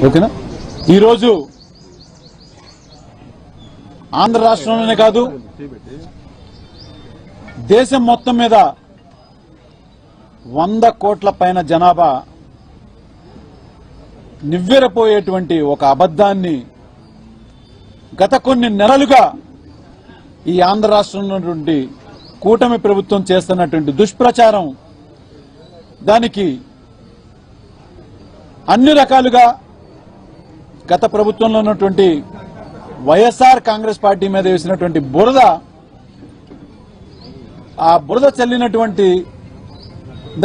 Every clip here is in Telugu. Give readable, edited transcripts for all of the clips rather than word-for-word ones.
ఓకేనా? ఈరోజు ఆంధ్ర రాష్ట్రంలోనే కాదు దేశం మొత్తం మీద 100 కోట్ల పైన జనాభా నివ్వెరపోయేటువంటి ఒక అబద్ధాన్ని గత కొన్ని నెలలుగా ఈ ఆంధ్ర రాష్ట్రంలో నుండి కూటమి ప్రభుత్వం చేస్తున్నటువంటి దుష్ప్రచారం, దానికి అన్ని రకాలుగా గత ప్రభుత్వంలో ఉన్నటువంటి వైఎస్ఆర్ కాంగ్రెస్ పార్టీ మీద వేసినటువంటి బురద, ఆ బురద చల్లినటువంటి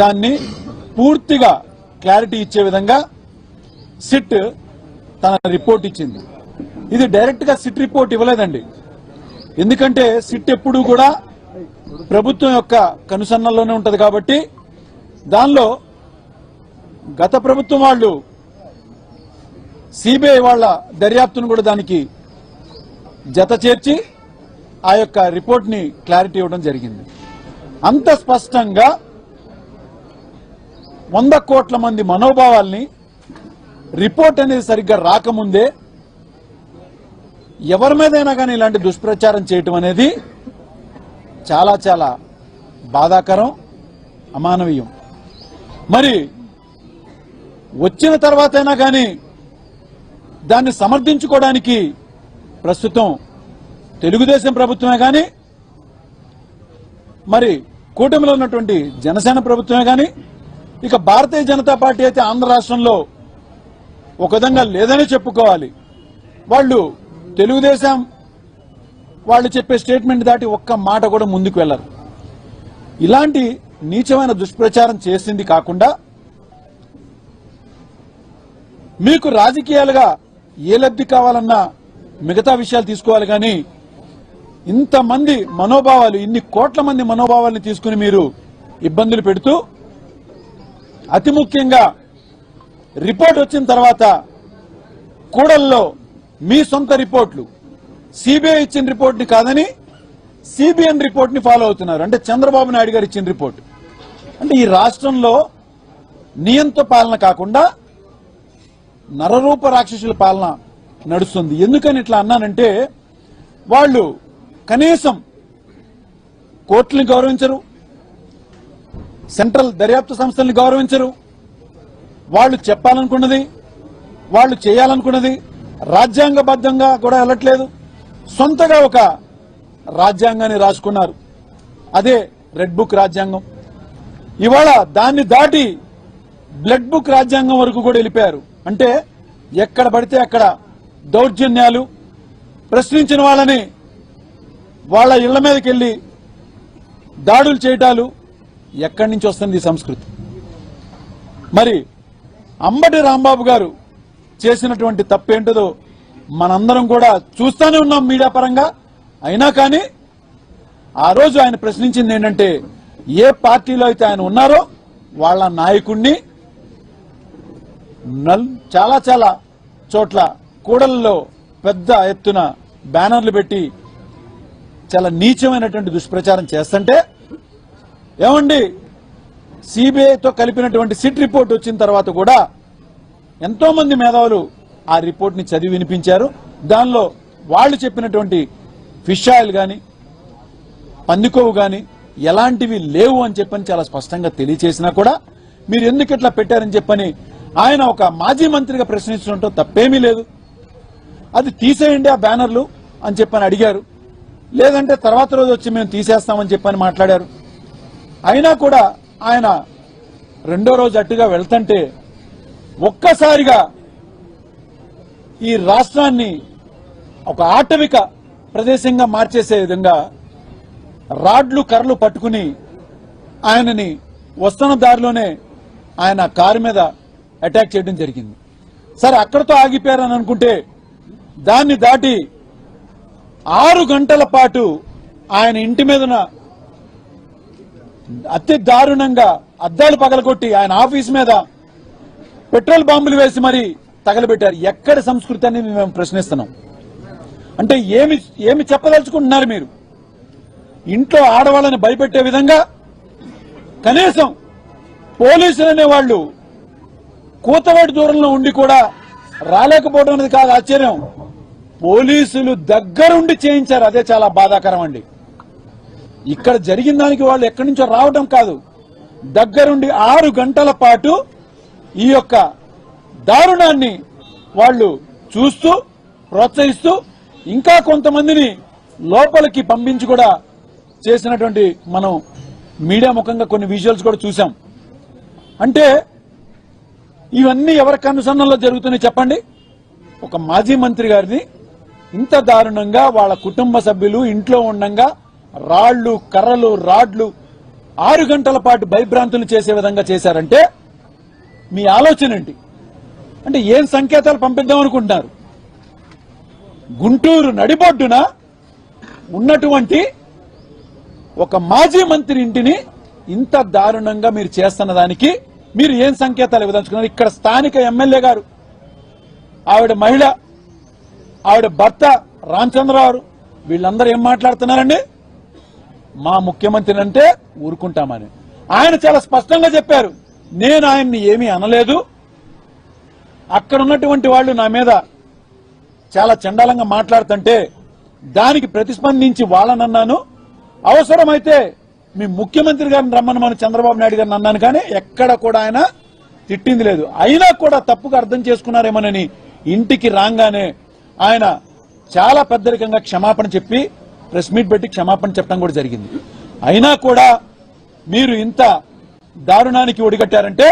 దాన్ని పూర్తిగా క్లారిటీ ఇచ్చే విధంగా సిట్ తన రిపోర్ట్ ఇచ్చింది. ఇది డైరెక్ట్ గా సిట్ రిపోర్ట్ ఇవ్వలేదండి. ఎందుకంటే సిట్ ఎప్పుడూ కూడా ప్రభుత్వం యొక్క కనుసన్నల్లోనే ఉంటది కాబట్టి దానిలో గత ప్రభుత్వం వాళ్ళు సిబిఐ వాళ్ళ దర్యాప్తును కూడా దానికి జత చేర్చి ఆ యొక్క రిపోర్ట్ ని క్లారిటీ ఇవ్వడం జరిగింది. అంత స్పష్టంగా 100 కోట్ల మంది మనోభావాల్ని రిపోర్ట్ అనేది సరిగ్గా రాకముందే ఎవరి మీదైనా కానీ ఇలాంటి దుష్ప్రచారం చేయటం అనేది చాలా చాలా బాధాకరం, అమానవీయం. మరి వచ్చిన తర్వాతైనా కానీ దాన్ని సమర్థించుకోవడానికి ప్రస్తుతం తెలుగుదేశం ప్రభుత్వమే కానీ, మరి కూటమిలో ఉన్నటువంటి జనసేన ప్రభుత్వమే కానీ, ఇక భారతీయ జనతా పార్టీ అయితే ఆంధ్ర రాష్ట్రంలో ఒక విధంగా లేదని చెప్పుకోవాలి. వాళ్ళు తెలుగుదేశం వాళ్ళు చెప్పే స్టేట్మెంట్ దాటి ఒక్క మాట కూడా ముందుకు వెళ్లరు. ఇలాంటి నీచమైన దుష్ప్రచారం చేసింది కాకుండా మీకు రాజకీయాలుగా ఏ లబ్ధి కావాలన్నా మిగతా విషయాలు తీసుకోవాలి, కానీ ఇంతమంది మనోభావాలు, ఇన్ని కోట్ల మంది మనోభావాలను తీసుకుని మీరు ఇబ్బందులు పెడుతూ, అతి ముఖ్యంగా రిపోర్ట్ వచ్చిన తర్వాత కూడల్లో మీ సొంత రిపోర్ట్లు, సిబిఐ ఇచ్చిన రిపోర్ట్ ని కాదని సిబిఎన్ రిపోర్ట్ ని ఫాలో అవుతున్నారు. అంటే చంద్రబాబు నాయుడు గారు ఇచ్చిన రిపోర్ట్. అంటే ఈ రాష్ట్రంలో నియంత పాలన కాకుండా నరరూప రాక్షసుల పాలన నడుస్తుంది. ఎందుకని ఇట్లా అన్నానంటే, వాళ్ళు కనీసం కోర్టులను గౌరవించరు, సెంట్రల్ దర్యాప్తు సంస్థల్ని గౌరవించరు. వాళ్ళు చెప్పాలనుకున్నది, వాళ్ళు చేయాలనుకున్నది రాజ్యాంగబద్ధంగా కూడా వెళ్ళట్లేదు. సొంతగా ఒక రాజ్యాంగాన్ని రాసుకున్నారు, అదే రెడ్ బుక్ రాజ్యాంగం. ఇవాళ దాన్ని దాటి బ్లడ్ బుక్ రాజ్యాంగం వరకు కూడా వెళ్ళిపోయారు. అంటే ఎక్కడ పడితే అక్కడ దౌర్జన్యాలు, ప్రశ్నించిన వాళ్ళని వాళ్ళ ఇళ్ల మీదకి వెళ్లి దాడులు చేయటాలు. ఎక్కడి నుంచి వస్తుంది ఈ సంస్కృతి? మరి అంబటి రాంబాబు గారు చేసినటువంటి తప్పేంటదో మనందరం కూడా చూస్తూనే ఉన్నాం మీడియా పరంగా. అయినా కానీ ఆ రోజు ఆయన ప్రశ్నించింది ఏంటంటే, ఏ పార్టీలో అయితే ఆయన ఉన్నారో వాళ్ళ నాయకుడిని చాలా చాలా చోట్ల కూడలలో పెద్ద ఎత్తున బ్యానర్లు పెట్టి చాలా నీచమైనటువంటి దుష్ప్రచారం చేస్తుంటే, ఏమండి సిబిఐతో కలిపినటువంటి సిట్ రిపోర్ట్ వచ్చిన తర్వాత కూడా ఎంతో మంది మేధావులు ఆ రిపోర్ట్ ని చదివి వినిపించారు. దానిలో వాళ్ళు చెప్పినటువంటి ఫిష్ ఆయిల్ గాని, పందికొవ్వు గాని ఎలాంటివి లేవు అని చెప్పని చాలా స్పష్టంగా తెలియచేసినా కూడా మీరు ఎందుకు ఇట్లా పెట్టారని చెప్పని ఆయన ఒక మాజీ మంత్రిగా ప్రశ్నించడంతో తప్పేమీ లేదు. అది తీసేయండి ఆ బ్యానర్లు అని చెప్పని అడిగారు. లేదంటే తర్వాత రోజు వచ్చి మేము తీసేస్తామని చెప్పని మాట్లాడారు. అయినా కూడా ఆయన రెండో రోజు అట్టుగా వెళ్తుంటే ఒక్కసారిగా ఈ రాష్ట్రాన్ని ఒక ఆటవిక ప్రదేశంగా మార్చేసే విధంగా రాడ్లు కర్రలు పట్టుకుని ఆయనని వస్తున్న దారిలోనే ఆయన కారు మీద అటాక్ చేయడం జరిగింది. సరే అక్కడితో ఆగిపోయారని అనుకుంటే దాన్ని దాటి 6 గంటల పాటు ఆయన ఇంటి మీదన అతి దారుణంగా అద్దాలు పగలగొట్టి ఆయన ఆఫీస్ మీద పెట్రోల్ బాంబులు వేసి మరి తగలబెట్టారు. ఎక్కడ సంస్కృతి అని మేము ప్రశ్నిస్తున్నాం. అంటే ఏమి చెప్పదలుచుకుంటున్నారు మీరు? ఇంట్లో ఆడవాళ్ళని భయపెట్టే విధంగా కనీసం పోలీసులు అనే వాళ్ళు కూతవేటి దూరంలో ఉండి కూడా రాలేకపోవడం అనేది కాదు ఆశ్చర్యం, పోలీసులు దగ్గరుండి చేయించారు. అదే చాలా బాధాకరం అండి. ఇక్కడ జరిగిన దానికి వాళ్ళు ఎక్కడి నుంచో రావడం కాదు, దగ్గరుండి 6 గంటల పాటు ఈ యొక్క దారుణాన్ని వాళ్ళు చూస్తూ ప్రోత్సహిస్తూ ఇంకా కొంతమందిని లోపలికి పంపించి కూడా చేసినటువంటి మనం మీడియా ముఖంగా కొన్ని విజువల్స్ కూడా చూసాం. అంటే ఇవన్నీ ఎవరి కనుసన్నల్లో జరుగుతున్నాయి చెప్పండి? ఒక మాజీ మంత్రి గారిని ఇంత దారుణంగా వాళ్ళ కుటుంబ సభ్యులు ఇంట్లో ఉండగా రాళ్లు కర్రలు రాడ్లు 6 గంటల పాటు భయభ్రాంతులు చేసే విధంగా చేశారంటే మీ ఆలోచన ఏంటి? అంటే ఏం సంకేతాలు పంపిద్దాం అనుకుంటున్నారు? గుంటూరు నడిబొడ్డున ఉన్నటువంటి ఒక మాజీ మంత్రి ఇంటిని ఇంత దారుణంగా మీరు చేస్తున్న దానికి మీరు ఏం సంకేతాలు ఇవ్వదలుచుకున్నారు? ఇక్కడ స్థానిక ఎమ్మెల్యే గారు, ఆవిడ మహిళ, ఆవిడ భర్త రామచంద్రరావు, వీళ్ళందరూ ఏం మాట్లాడుతున్నారండి? మా ముఖ్యమంత్రి అంటే ఊరుకుంటామని. ఆయన చాలా స్పష్టంగా చెప్పారు, నేను ఆయన్ని ఏమీ అనలేదు, అక్కడ ఉన్నటువంటి వాళ్ళు నా మీద చాలా చండాలంగా మాట్లాడుతుంటే దానికి ప్రతిస్పందించి వాళ్ళనన్నాను, అవసరమైతే మీ ముఖ్యమంత్రి గారిని రమ్మనమని చంద్రబాబు నాయుడు గారిని అన్నాను, కానీ ఎక్కడ కూడా ఆయన తిట్టింది లేదు. అయినా కూడా తప్పుగా అర్థం చేసుకున్నారేమోనని ఇంటికి రాగానే ఆయన చాలా పెద్దరికంగా క్షమాపణ చెప్పి ప్రెస్ మీట్ పెట్టి క్షమాపణ చెప్పడం కూడా జరిగింది. అయినా కూడా మీరు ఇంత దారుణానికి ఒడిగట్టారంటే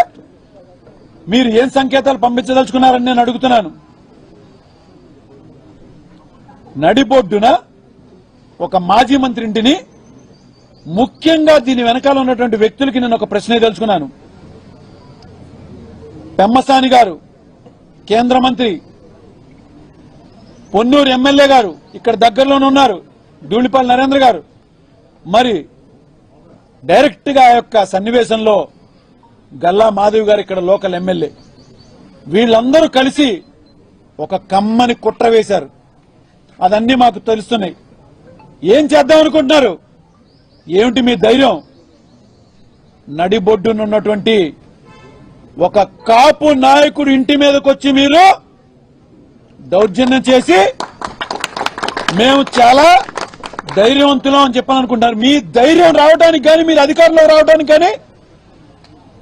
మీరు ఏం సంకేతాలు పంపించదలుచుకున్నారని నేను అడుగుతున్నాను. నడిబొడ్డున ఒక మాజీ మంత్రి ఇంటిని, ముఖ్యంగా దీని వెనకాల ఉన్నటువంటి వ్యక్తులకి నేను ఒక ప్రశ్న తెలుసుకున్నాను. పెమ్మసాని గారు కేంద్ర మంత్రి, పొన్నూరు ఎమ్మెల్యే గారు ఇక్కడ దగ్గరలోనే ఉన్నారు, ధూళిపాల నరేంద్ర గారు, మరి డైరెక్ట్ గా ఆ యొక్క సన్నివేశంలో గల్లా మాధవి గారు ఇక్కడ లోకల్ ఎమ్మెల్యే, వీళ్ళందరూ కలిసి ఒక కమ్మని కుట్ర వేశారు. అదన్నీ మాకు తెలుస్తున్నాయి. ఏం చేద్దాం అనుకుంటున్నారు? ఏమిటి మీ ధైర్యం? నడిబొడ్డునున్నటువంటి ఒక కాపు నాయకుడు ఇంటి మీదకి వచ్చి మీరు దౌర్జన్యం చేసి మేము చాలా ధైర్యవంతులం అని చెప్పాలనుకుంటున్నారు. మీ ధైర్యం రావడానికి కానీ మీరు అధికారంలో రావడానికి కానీ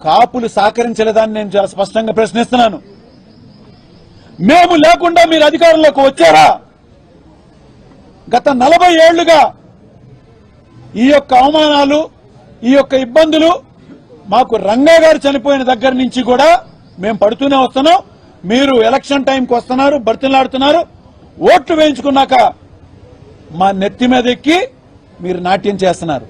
కాపులు సహకరించలేదని నేను చాలా స్పష్టంగా ప్రశ్నిస్తున్నాను. మేము లేకుండా మీరు అధికారంలోకి వచ్చారా? గత 40 ఏళ్లుగా ఈ యొక్క అవమానాలు, ఈ యొక్క ఇబ్బందులు మాకు రంగా గారు చనిపోయిన దగ్గర నుంచి కూడా మేము పడుతూనే వస్తున్నాం. మీరు ఎలక్షన్ టైంకి వస్తున్నారు, బర్తిలాడుతున్నారు, ఓట్లు వేయించుకున్నాక మా నెత్తి మీద ఎక్కి మీరు నాట్యం చేస్తున్నారు.